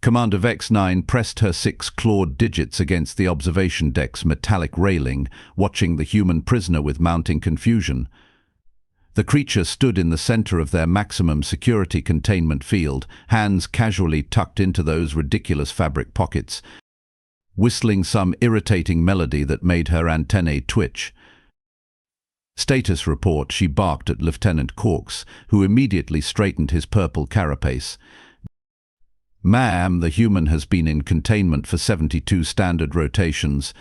Commander Vex-9 pressed her 6 clawed digits against the observation deck's metallic railing, watching the human prisoner with mounting confusion. The creature stood in the center of their maximum security containment field, hands casually tucked into those ridiculous fabric pockets, whistling some irritating melody that made her antennae twitch. "Status report," she barked at Lieutenant Corks, who immediately straightened his purple carapace. "Ma'am, the human has been in containment for 72 standard rotations.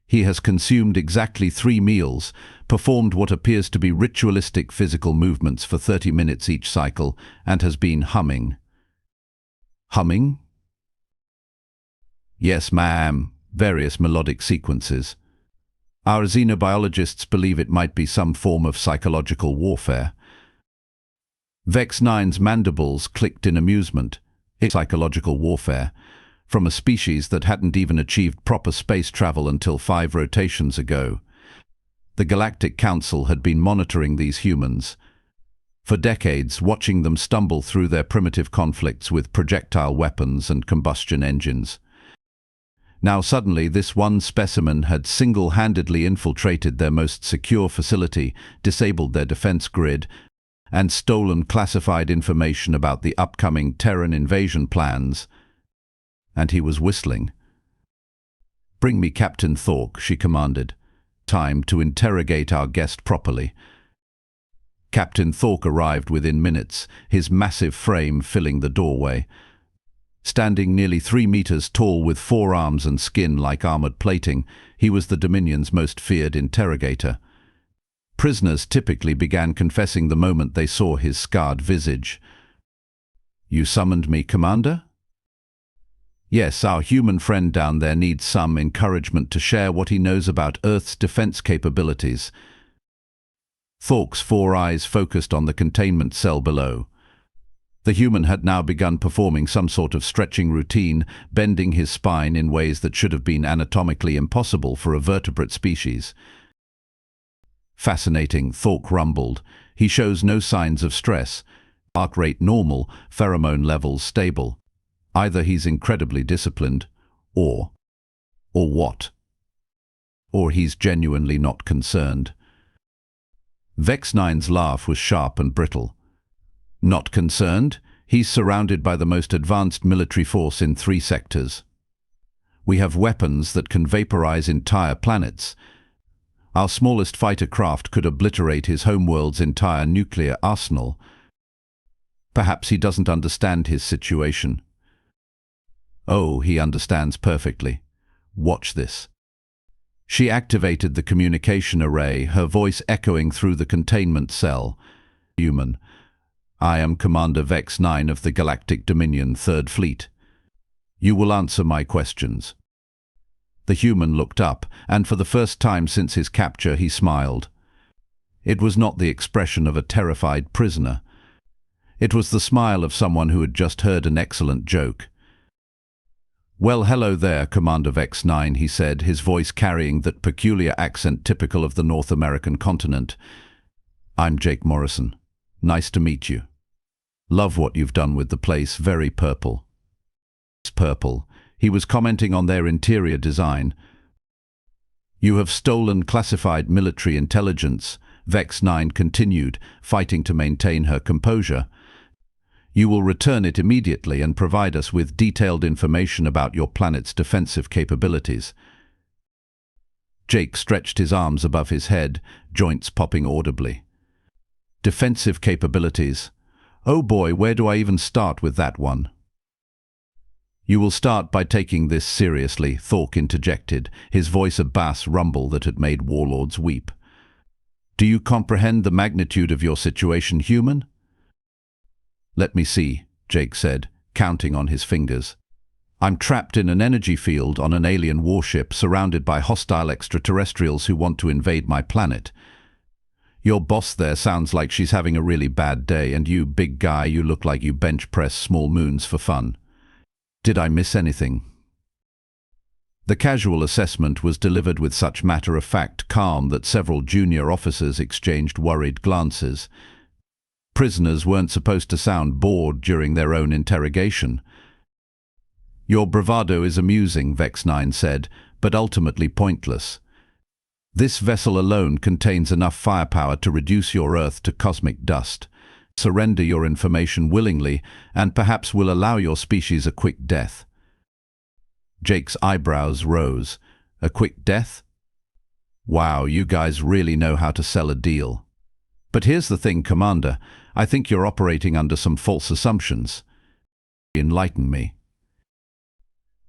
He has consumed exactly 3 meals, performed what appears to be ritualistic physical movements for 30 minutes each cycle, and has been humming." "Humming?" "Yes, ma'am. Various melodic sequences. Our xenobiologists believe it might be some form of psychological warfare." Vex-9's mandibles clicked in amusement. It's psychological warfare, from a species that hadn't even achieved proper space travel until 5 rotations ago. The Galactic Council had been monitoring these humans for decades, watching them stumble through their primitive conflicts with projectile weapons and combustion engines. Now suddenly this one specimen had single-handedly infiltrated their most secure facility, disabled their defense grid, and stolen classified information about the upcoming Terran invasion plans. And he was whistling. "Bring me Captain Thork," she commanded. "Time to interrogate our guest properly." Captain Thork arrived within minutes, his massive frame filling the doorway. Standing nearly 3 meters tall with 4 arms and skin like armored plating, he was the Dominion's most feared interrogator. Prisoners typically began confessing the moment they saw his scarred visage. "You summoned me, Commander?" "Yes, our human friend down there needs some encouragement to share what he knows about Earth's defense capabilities." Thork's 4 eyes focused on the containment cell below. The human had now begun performing some sort of stretching routine, bending his spine in ways that should have been anatomically impossible for a vertebrate species. "Fascinating," Thork rumbled. "He shows no signs of stress. Heart rate normal, pheromone levels stable. Either he's incredibly disciplined, or what? Or he's genuinely not concerned." Vex-9's laugh was sharp and brittle. "Not concerned? He's surrounded by the most advanced military force in 3 sectors. We have weapons that can vaporize entire planets. Our smallest fighter craft could obliterate his homeworld's entire nuclear arsenal. Perhaps he doesn't understand his situation." "Oh, he understands perfectly. Watch this." She activated the communication array, her voice echoing through the containment cell. "Human. I am Commander Vex-9 of the Galactic Dominion 3rd Fleet. You will answer my questions." The human looked up, and for the first time since his capture he smiled. It was not the expression of a terrified prisoner. It was the smile of someone who had just heard an excellent joke. "Well, hello there, Commander Vex-9, he said, his voice carrying that peculiar accent typical of the North American continent. "I'm Jake Morrison. Nice to meet you. Love what you've done with the place, very purple." It's purple. He was commenting on their interior design. "You have stolen classified military intelligence," Vex-9 continued, fighting to maintain her composure. "You will return it immediately and provide us with detailed information about your planet's defensive capabilities." Jake stretched his arms above his head, joints popping audibly. "Defensive capabilities? Oh boy, where do I even start with that one?" "You will start by taking this seriously," Thork interjected, his voice a bass rumble that had made warlords weep. "Do you comprehend the magnitude of your situation, human?" "Let me see," Jake said, counting on his fingers. "I'm trapped in an energy field on an alien warship surrounded by hostile extraterrestrials who want to invade my planet. Your boss there sounds like she's having a really bad day, and you, big guy, you look like you bench press small moons for fun. Did I miss anything?" The casual assessment was delivered with such matter-of-fact calm that several junior officers exchanged worried glances. Prisoners weren't supposed to sound bored during their own interrogation. Your bravado is amusing, Vex-9 said, but ultimately pointless. This vessel alone contains enough firepower to reduce your Earth to cosmic dust. Surrender your information willingly, and perhaps will allow your species a quick death. Jake's eyebrows rose. A quick death? Wow, you guys really know how to sell a deal. But here's the thing, Commander. I think you're operating under some false assumptions. Enlighten me.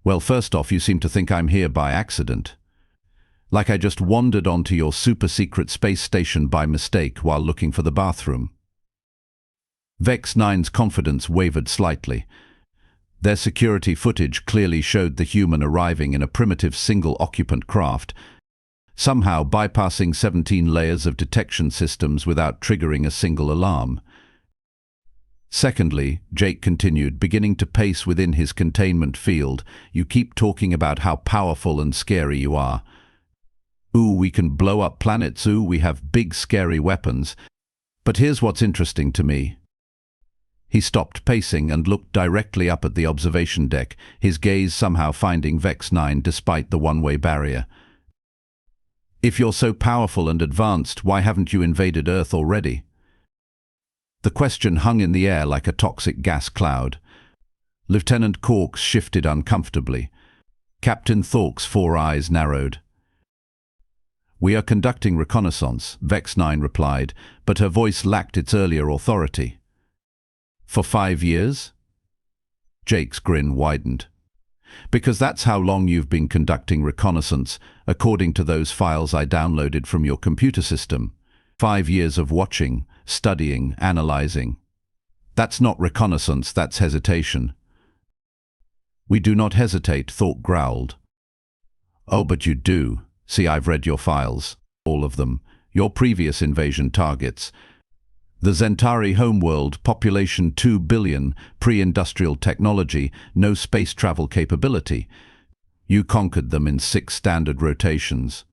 Well, first off, you seem to think I'm here by accident. Like I just wandered onto your super-secret space station by mistake while looking for the bathroom. Vex-9's confidence wavered slightly. Their security footage clearly showed the human arriving in a primitive single-occupant craft, somehow bypassing 17 layers of detection systems without triggering a single alarm. Secondly, Jake continued, beginning to pace within his containment field, you keep talking about how powerful and scary you are. Ooh, we can blow up planets, ooh, we have big scary weapons. But here's what's interesting to me. He stopped pacing and looked directly up at the observation deck, his gaze somehow finding Vex-9 despite the one-way barrier. If you're so powerful and advanced, why haven't you invaded Earth already? The question hung in the air like a toxic gas cloud. Lieutenant Corks shifted uncomfortably. Captain Thorke's 4 eyes narrowed. We are conducting reconnaissance, Vex-9 replied, but her voice lacked its earlier authority. For 5 years? Jake's grin widened. Because that's how long you've been conducting reconnaissance, according to those files I downloaded from your computer system. 5 years of watching, studying, analyzing. That's not reconnaissance, that's hesitation. We do not hesitate, Thorke growled. Oh, but you do. See, I've read your files. All of them. Your previous invasion targets. The Zentari homeworld, population 2 billion, pre-industrial technology, no space travel capability. You conquered them in 6 standard rotations.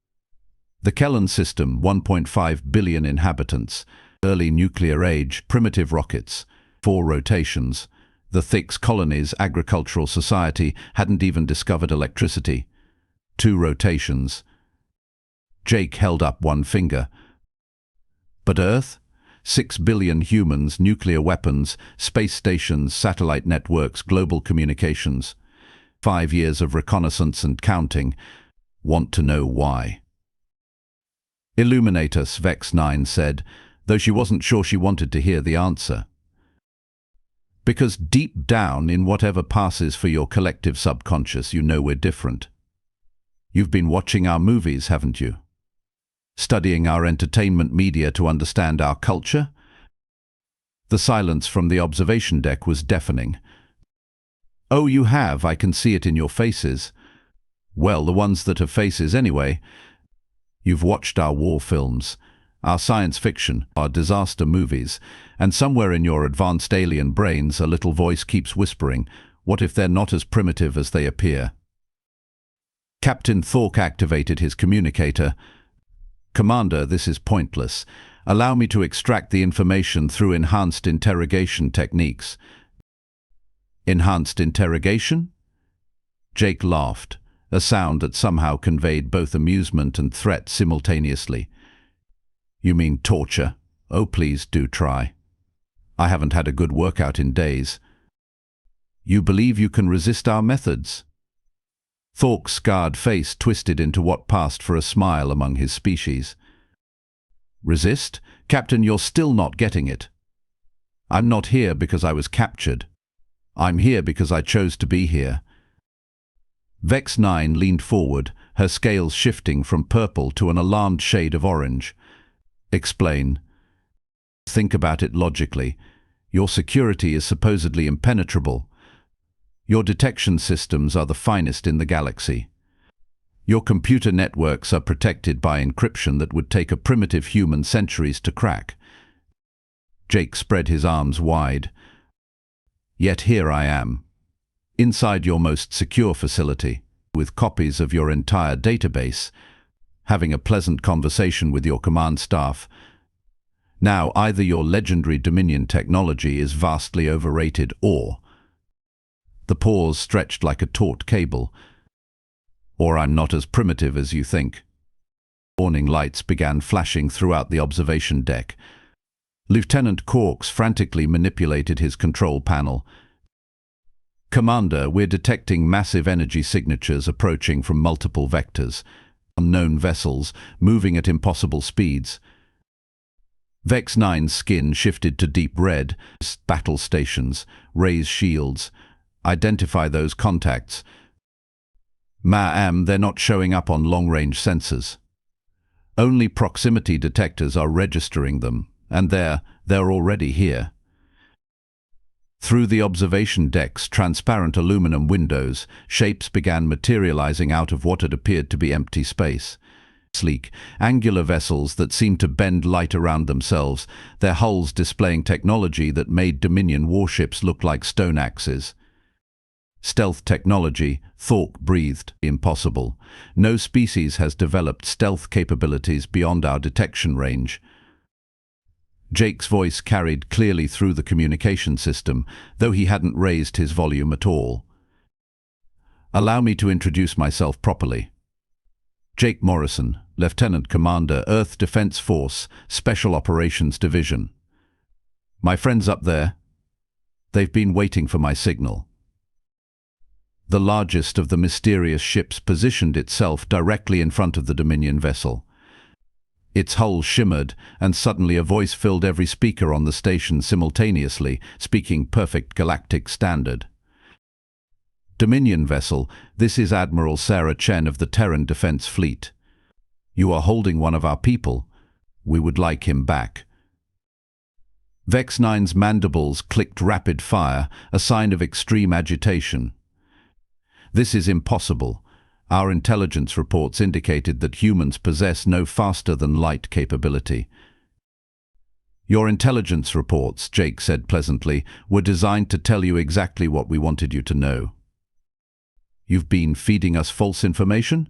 The Kellan system, 1.5 billion inhabitants. Early nuclear age, primitive rockets. 4 rotations. The Thix colonies, agricultural society, hadn't even discovered electricity. 2 rotations. Jake held up one finger. But Earth? 6 billion humans, nuclear weapons, space stations, satellite networks, global communications. 5 years of reconnaissance and counting. Want to know why? Illuminate us, Vex-9 said, though she wasn't sure she wanted to hear the answer. Because deep down in whatever passes for your collective subconscious, you know we're different. You've been watching our movies, haven't you? Studying our entertainment media to understand our culture? The silence from the observation deck was deafening. Oh, you have, I can see it in your faces. Well, the ones that have faces anyway. You've watched our war films, our science fiction, our disaster movies, and somewhere in your advanced alien brains a little voice keeps whispering, what if they're not as primitive as they appear? Captain Thorke activated his communicator. Commander, this is pointless. Allow me to extract the information through enhanced interrogation techniques. Enhanced interrogation? Jake laughed, a sound that somehow conveyed both amusement and threat simultaneously. You mean torture? Oh, please do try. I haven't had a good workout in days. You believe you can resist our methods? Thorke's scarred face twisted into what passed for a smile among his species. Resist? Captain, you're still not getting it. I'm not here because I was captured. I'm here because I chose to be here. Vex-9 leaned forward, her scales shifting from purple to an alarmed shade of orange. Explain. Think about it logically. Your security is supposedly impenetrable. Your detection systems are the finest in the galaxy. Your computer networks are protected by encryption that would take a primitive human centuries to crack. Jake spread his arms wide. Yet here I am, inside your most secure facility, with copies of your entire database, having a pleasant conversation with your command staff. Now, either your legendary Dominion technology is vastly overrated or The pause stretched like a taut cable. Or I'm not as primitive as you think. Warning lights began flashing throughout the observation deck. Lieutenant Corks frantically manipulated his control panel. Commander, we're detecting massive energy signatures approaching from multiple vectors. Unknown vessels, moving at impossible speeds. Vex 9's skin shifted to deep red. Battle stations, raise shields. Identify those contacts. Ma'am, they're not showing up on long-range sensors. Only proximity detectors are registering them, and they're already here. Through the observation deck's transparent aluminum windows, shapes began materializing out of what had appeared to be empty space. Sleek, angular vessels that seemed to bend light around themselves, their hulls displaying technology that made Dominion warships look like stone axes. Stealth technology, Thorke breathed, impossible. No species has developed stealth capabilities beyond our detection range. Jake's voice carried clearly through the communication system, though he hadn't raised his volume at all. Allow me to introduce myself properly. Jake Morrison, Lieutenant Commander, Earth Defense Force, Special Operations Division. My friends up there, they've been waiting for my signal. The largest of the mysterious ships positioned itself directly in front of the Dominion vessel. Its hull shimmered, and suddenly a voice filled every speaker on the station simultaneously, speaking perfect galactic standard. Dominion vessel, this is Admiral Sarah Chen of the Terran Defense Fleet. You are holding one of our people. We would like him back. Vex 9's mandibles clicked rapid fire, a sign of extreme agitation. This is impossible. Our intelligence reports indicated that humans possess no faster-than-light capability. Your intelligence reports, Jake said pleasantly, were designed to tell you exactly what we wanted you to know. You've been feeding us false information?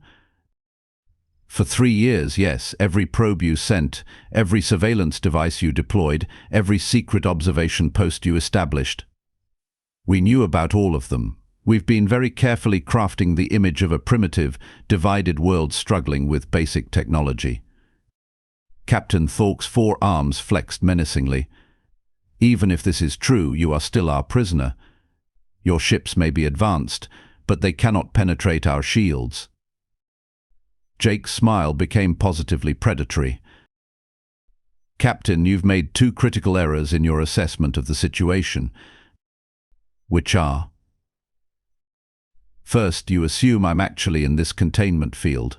For 3 years, yes. Every probe you sent, every surveillance device you deployed, every secret observation post you established. We knew about all of them. We've been very carefully crafting the image of a primitive, divided world struggling with basic technology. Captain Thorke's 4 arms flexed menacingly. Even if this is true, you are still our prisoner. Your ships may be advanced, but they cannot penetrate our shields. Jake's smile became positively predatory. Captain, you've made 2 critical errors in your assessment of the situation. Which are? First, you assume I'm actually in this containment field.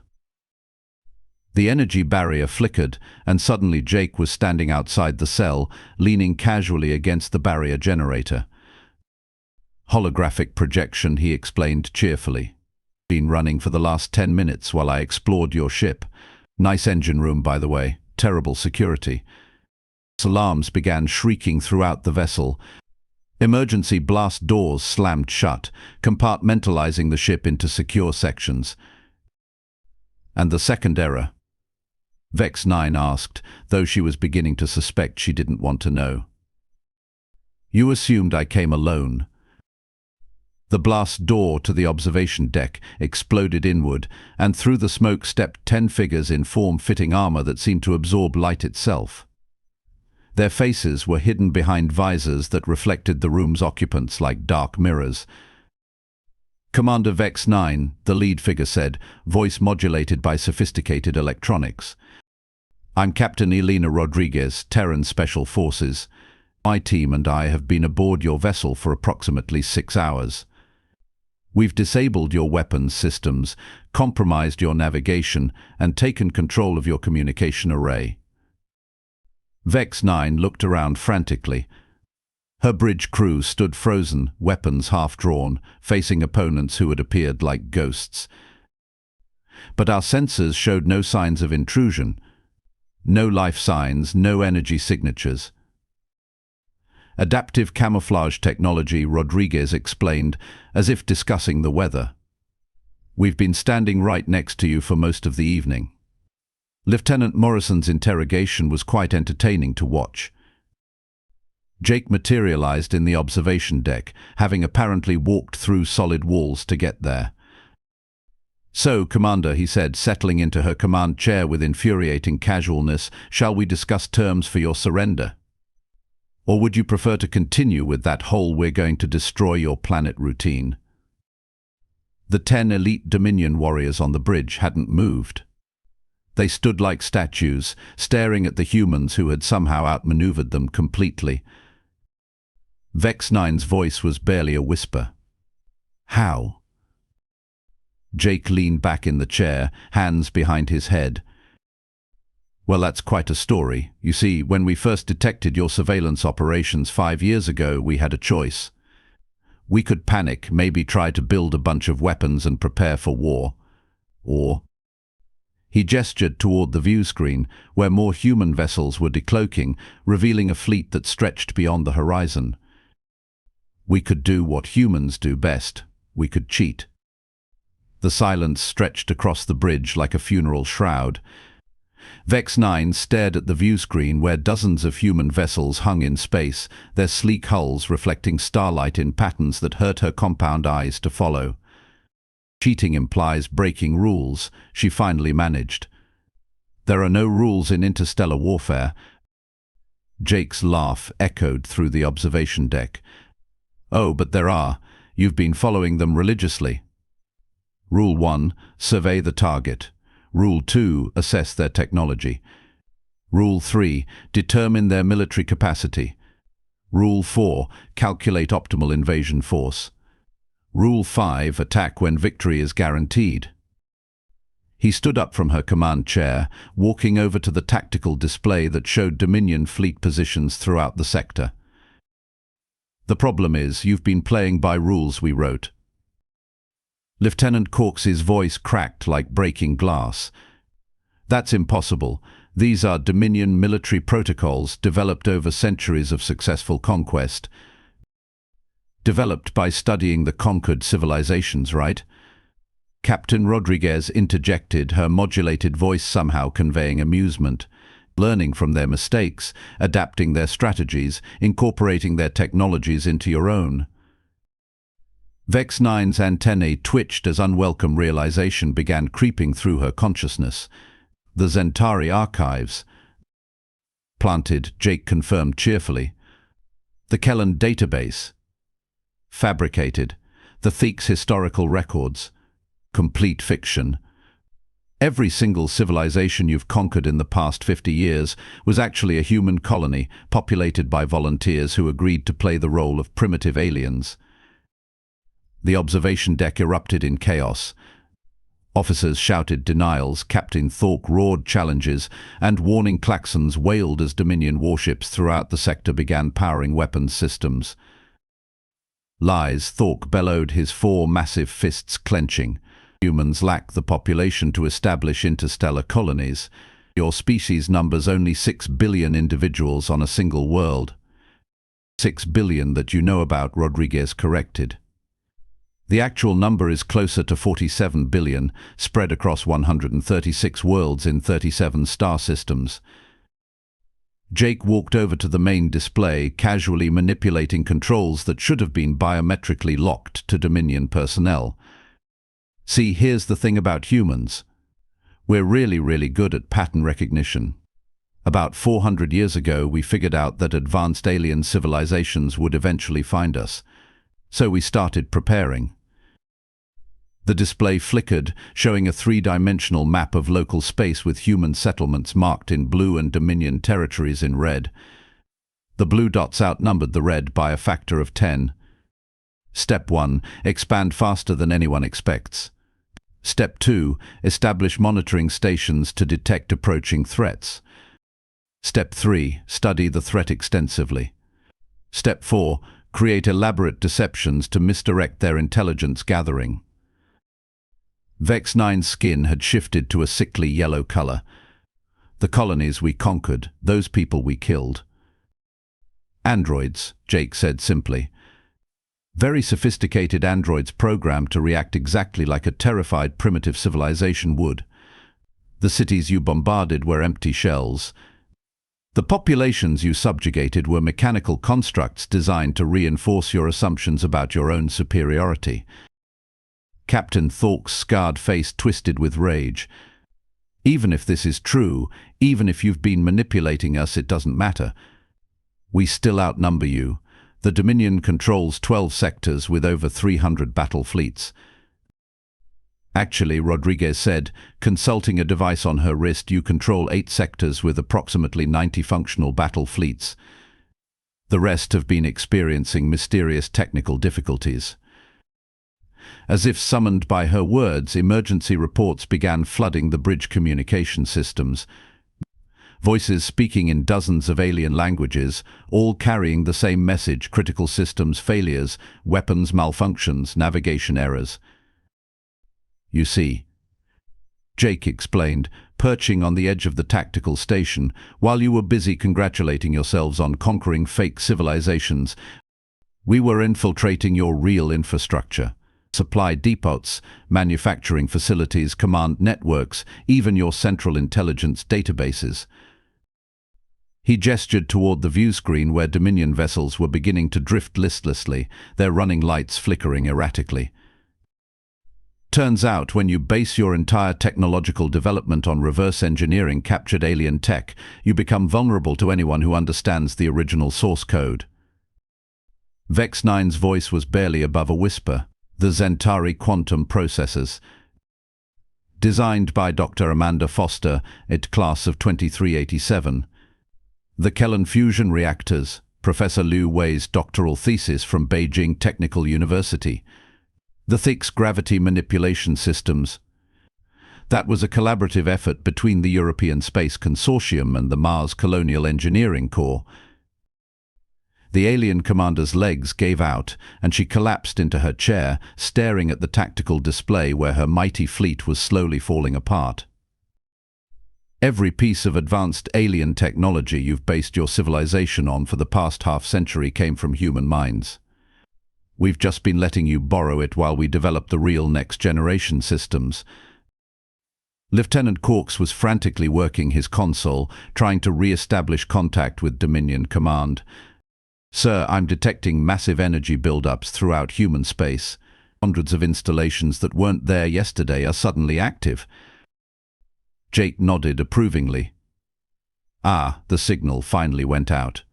The energy barrier flickered, and suddenly Jake was standing outside the cell, leaning casually against the barrier generator. Holographic projection, he explained cheerfully. Been running for the last 10 minutes while I explored your ship. Nice engine room, by the way. Terrible security. Alarms began shrieking throughout the vessel. Emergency blast doors slammed shut, compartmentalizing the ship into secure sections. And the second error? Vex 9 asked, though she was beginning to suspect she didn't want to know. You assumed I came alone. The blast door to the observation deck exploded inward, and through the smoke stepped 10 figures in form-fitting armor that seemed to absorb light itself. Their faces were hidden behind visors that reflected the room's occupants like dark mirrors. Commander Vex 9, the lead figure said, voice modulated by sophisticated electronics. I'm Captain Elena Rodriguez, Terran Special Forces. My team and I have been aboard your vessel for approximately 6 hours. We've disabled your weapons systems, compromised your navigation, and taken control of your communication array. Vex 9 looked around frantically. Her bridge crew stood frozen, weapons half-drawn, facing opponents who had appeared like ghosts. But our sensors showed no signs of intrusion. No life signs, no energy signatures. Adaptive camouflage technology, Rodriguez explained, as if discussing the weather. We've been standing right next to you for most of the evening. Lieutenant Morrison's interrogation was quite entertaining to watch. Jake materialized in the observation deck, having apparently walked through solid walls to get there. "So, Commander," he said, settling into her command chair with infuriating casualness, "shall we discuss terms for your surrender? Or would you prefer to continue with that whole 'we're going to destroy your planet' routine?" The 10 elite Dominion warriors on the bridge hadn't moved. They stood like statues, staring at the humans who had somehow outmaneuvered them completely. Vex 9's voice was barely a whisper. "How?" Jake leaned back in the chair, hands behind his head. "Well, that's quite a story. You see, when we first detected your surveillance operations 5 years ago, we had a choice. We could panic, maybe try to build a bunch of weapons and prepare for war. Or..." He gestured toward the view screen, where more human vessels were decloaking, revealing a fleet that stretched beyond the horizon. "We could do what humans do best. We could cheat." The silence stretched across the bridge like a funeral shroud. Vex 9 stared at the view screen where dozens of human vessels hung in space, their sleek hulls reflecting starlight in patterns that hurt her compound eyes to follow. "Cheating implies breaking rules," she finally managed. "There are no rules in interstellar warfare." Jake's laugh echoed through the observation deck. "Oh, but there are. You've been following them religiously. Rule 1, survey the target. Rule 2, assess their technology. Rule 3, determine their military capacity. Rule 4, calculate optimal invasion force. Rule 5, attack when victory is guaranteed." He stood up from her command chair, walking over to the tactical display that showed Dominion fleet positions throughout the sector. "The problem is, you've been playing by rules we wrote." Lieutenant Corks's voice cracked like breaking glass. "That's impossible. These are Dominion military protocols developed over centuries of successful conquest. Developed by studying the conquered civilizations, right?" Captain Rodriguez interjected, her modulated voice somehow conveying amusement. "Learning from their mistakes, adapting their strategies, incorporating their technologies into your own." Vex 9's antennae twitched as unwelcome realization began creeping through her consciousness. "The Zentari archives." "Planted," Jake confirmed cheerfully. "The Kellan database." "Fabricated. The Theek's historical records." "Complete fiction. Every single civilization you've conquered in the past 50 years was actually a human colony populated by volunteers who agreed to play the role of primitive aliens." The observation deck erupted in chaos. Officers shouted denials, Captain Thorke roared challenges, and warning klaxons wailed as Dominion warships throughout the sector began powering weapons systems. "Lies," Thorke bellowed, his 4 massive fists clenching. "Humans lack the population to establish interstellar colonies. Your species numbers only 6 billion individuals on a single world." 6 billion that you know about, Rodriguez corrected. "The actual number is closer to 47 billion, spread across 136 worlds in 37 star systems." Jake walked over to the main display, casually manipulating controls that should have been biometrically locked to Dominion personnel. "See, here's the thing about humans. We're really good at pattern recognition. About 400 years ago, we figured out that advanced alien civilizations would eventually find us. So we started preparing." The display flickered, showing a 3-dimensional map of local space with human settlements marked in blue and Dominion territories in red. The blue dots outnumbered the red by a factor of 10. Step 1. Expand faster than anyone expects. Step 2. Establish monitoring stations to detect approaching threats. Step 3. Study the threat extensively. Step 4. Create elaborate deceptions to misdirect their intelligence gathering. Vex 9's skin had shifted to a sickly yellow color. "The colonies we conquered, those people we killed." "Androids," Jake said simply. "Very sophisticated androids programmed to react exactly like a terrified primitive civilization would. The cities you bombarded were empty shells. The populations you subjugated were mechanical constructs designed to reinforce your assumptions about your own superiority. Captain Thorke's scarred face twisted with rage. Even if this is true, even if you've been manipulating us, it doesn't matter. We still outnumber you. The Dominion controls 12 sectors with over 300 battle fleets. Actually, Rodriguez said, consulting a device on her wrist, you control 8 sectors with approximately 90 functional battle fleets. The rest have been experiencing mysterious technical difficulties. As if summoned by her words, emergency reports began flooding the bridge communication systems. Voices speaking in dozens of alien languages, all carrying the same message: critical systems failures, weapons malfunctions, navigation errors. You see, Jake explained, perching on the edge of the tactical station, while you were busy congratulating yourselves on conquering fake civilizations, we were infiltrating your real infrastructure. Supply depots, manufacturing facilities, command networks, even your central intelligence databases. He gestured toward the view screen where Dominion vessels were beginning to drift listlessly, their running lights flickering erratically. Turns out, when you base your entire technological development on reverse engineering captured alien tech, you become vulnerable to anyone who understands the original source code. Vex 9's voice was barely above a whisper. The Zentari quantum processors, designed by Dr. Amanda Foster, at class of 2387. The Kellen fusion reactors, Professor Liu Wei's doctoral thesis from Beijing Technical University. The Thix gravity manipulation systems. That was a collaborative effort between the European Space Consortium and the Mars Colonial Engineering Corps. The alien commander's legs gave out, and she collapsed into her chair, staring at the tactical display where her mighty fleet was slowly falling apart. Every piece of advanced alien technology you've based your civilization on for the past half-century came from human minds. We've just been letting you borrow it while we develop the real next-generation systems. Lieutenant Corks was frantically working his console, trying to re-establish contact with Dominion Command. Sir, I'm detecting massive energy buildups throughout human space. Hundreds of installations that weren't there yesterday are suddenly active. Jake nodded approvingly. Ah, the signal finally went out.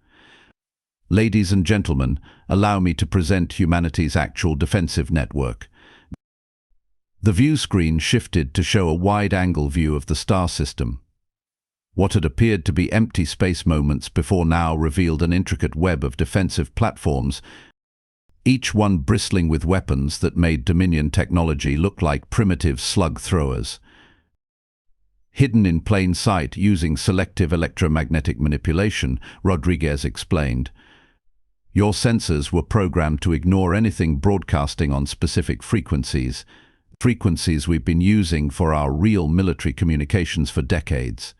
Ladies and gentlemen, allow me to present humanity's actual defensive network. The view screen shifted to show a wide-angle view of the star system. What had appeared to be empty space moments before now revealed an intricate web of defensive platforms, each one bristling with weapons that made Dominion technology look like primitive slug throwers. Hidden in plain sight using selective electromagnetic manipulation, Rodriguez explained. Your sensors were programmed to ignore anything broadcasting on specific frequencies we've been using for our real military communications for decades.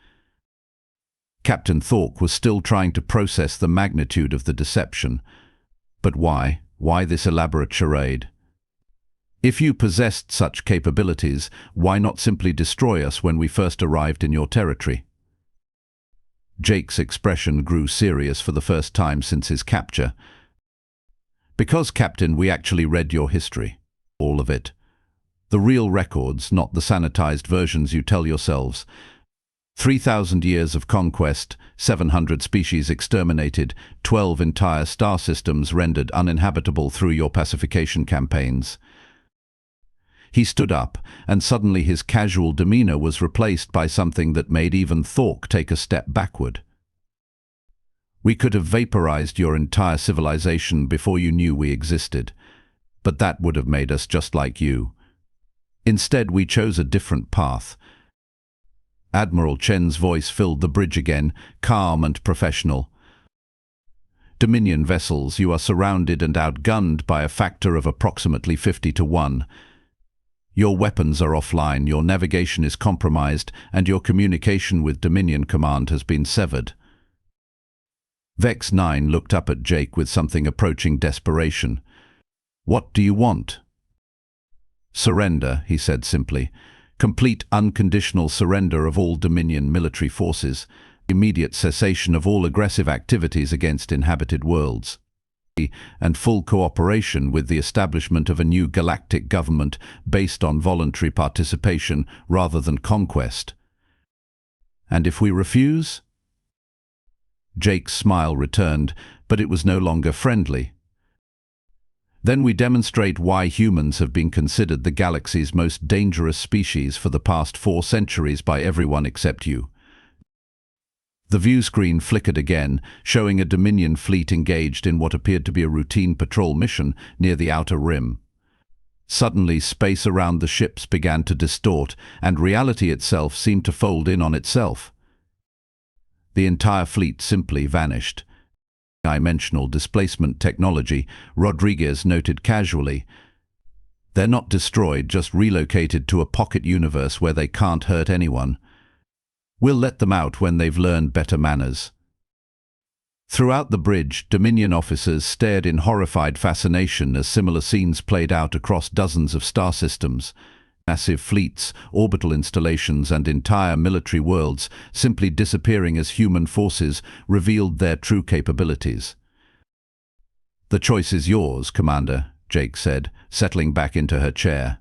Captain Thorke was still trying to process the magnitude of the deception. But why? Why this elaborate charade? If you possessed such capabilities, why not simply destroy us when we first arrived in your territory? Jake's expression grew serious for the first time since his capture. Because, Captain, we actually read your history. All of it. The real records, not the sanitized versions you tell yourselves. 3,000 years of conquest, 700 species exterminated, 12 entire star systems rendered uninhabitable through your pacification campaigns. He stood up, and suddenly his casual demeanor was replaced by something that made even Thorke take a step backward. We could have vaporized your entire civilization before you knew we existed, but that would have made us just like you. Instead, we chose a different path. Admiral Chen's voice filled the bridge again, calm and professional. Dominion vessels, you are surrounded and outgunned by a factor of approximately 50 to 1. Your weapons are offline, your navigation is compromised, and your communication with Dominion Command has been severed. Vex 9 looked up at Jake with something approaching desperation. What do you want? Surrender, he said simply. Complete unconditional surrender of all Dominion military forces. immediate cessation of all aggressive activities against inhabited worlds, and full cooperation with the establishment of a new galactic government based on voluntary participation rather than conquest. And if we refuse? Jake's smile returned, but it was no longer friendly. Then we demonstrate why humans have been considered the galaxy's most dangerous species for the past 4 centuries by everyone except you. The view screen flickered again, showing a Dominion fleet engaged in what appeared to be a routine patrol mission near the outer rim. Suddenly, space around the ships began to distort, and reality itself seemed to fold in on itself. The entire fleet simply vanished. Dimensional displacement technology, Rodriguez noted casually. They're not destroyed, just relocated to a pocket universe where they can't hurt anyone. We'll let them out when they've learned better manners. Throughout the bridge, Dominion officers stared in horrified fascination as similar scenes played out across dozens of star systems. Massive fleets, orbital installations, and entire military worlds simply disappearing as human forces revealed their true capabilities. "The choice is yours, Commander," Jake said, settling back into her chair.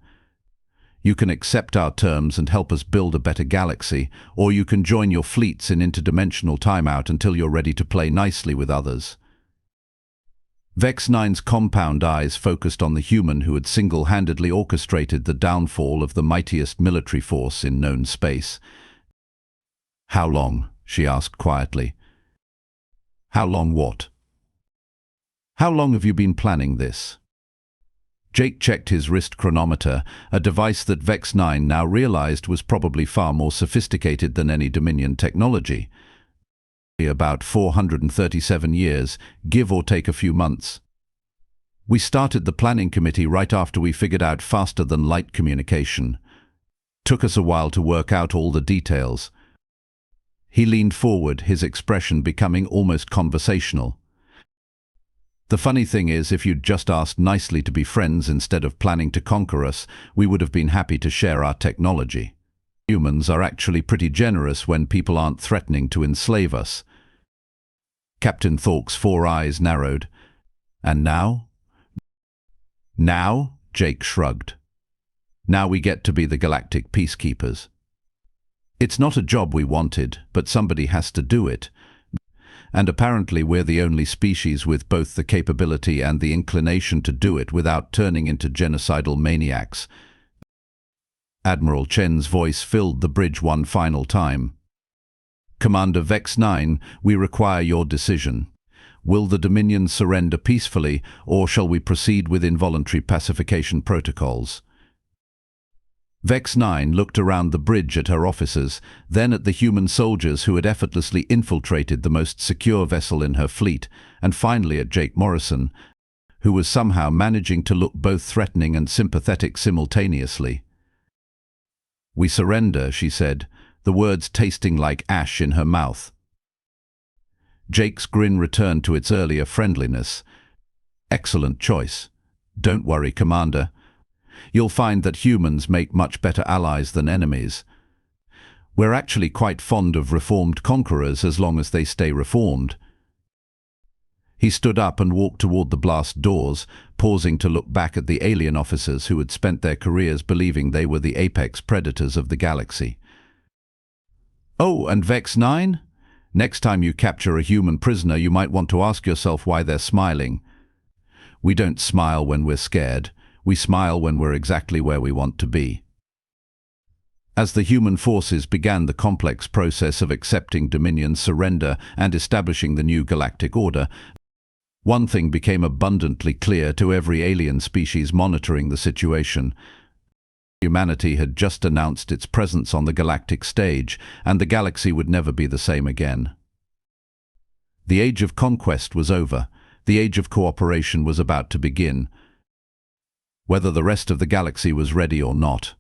"You can accept our terms and help us build a better galaxy, or you can join your fleets in interdimensional timeout until you're ready to play nicely with others." Vex 9's compound eyes focused on the human who had single-handedly orchestrated the downfall of the mightiest military force in known space. "How long?" she asked quietly. "How long what? How long have you been planning this?" Jake checked his wrist chronometer, a device that Vex 9 now realized was probably far more sophisticated than any Dominion technology. About 437 years, give or take a few months. "We started the planning committee right after we figured out faster-than-light communication. Took us a while to work out all the details." He leaned forward, his expression becoming almost conversational. "The funny thing is, if you'd just asked nicely to be friends instead of planning to conquer us, we would have been happy to share our technology. Humans are actually pretty generous when people aren't threatening to enslave us." Captain Thorke's 4 eyes narrowed. "And now?" "Now?" Jake shrugged. "Now we get to be the galactic peacekeepers. It's not a job we wanted, but somebody has to do it. And apparently we're the only species with both the capability and the inclination to do it without turning into genocidal maniacs." Admiral Chen's voice filled the bridge one final time. "Commander Vex 9, we require your decision. Will the Dominion surrender peacefully, or shall we proceed with involuntary pacification protocols?" Vex 9 looked around the bridge at her officers, then at the human soldiers who had effortlessly infiltrated the most secure vessel in her fleet, and finally at Jake Morrison, who was somehow managing to look both threatening and sympathetic simultaneously. "We surrender," she said, the words tasting like ash in her mouth. Jake's grin returned to its earlier friendliness. "Excellent choice. Don't worry, Commander. You'll find that humans make much better allies than enemies. We're actually quite fond of reformed conquerors as long as they stay reformed." He stood up and walked toward the blast doors, pausing to look back at the alien officers who had spent their careers believing they were the apex predators of the galaxy. "Oh, and Vex 9? Next time you capture a human prisoner, you might want to ask yourself why they're smiling. We don't smile when we're scared. We smile when we're exactly where we want to be." As the human forces began the complex process of accepting Dominion's surrender and establishing the new galactic order, one thing became abundantly clear to every alien species monitoring the situation. Humanity had just announced its presence on the galactic stage, and the galaxy would never be the same again. The age of conquest was over. The age of cooperation was about to begin, whether the rest of the galaxy was ready or not.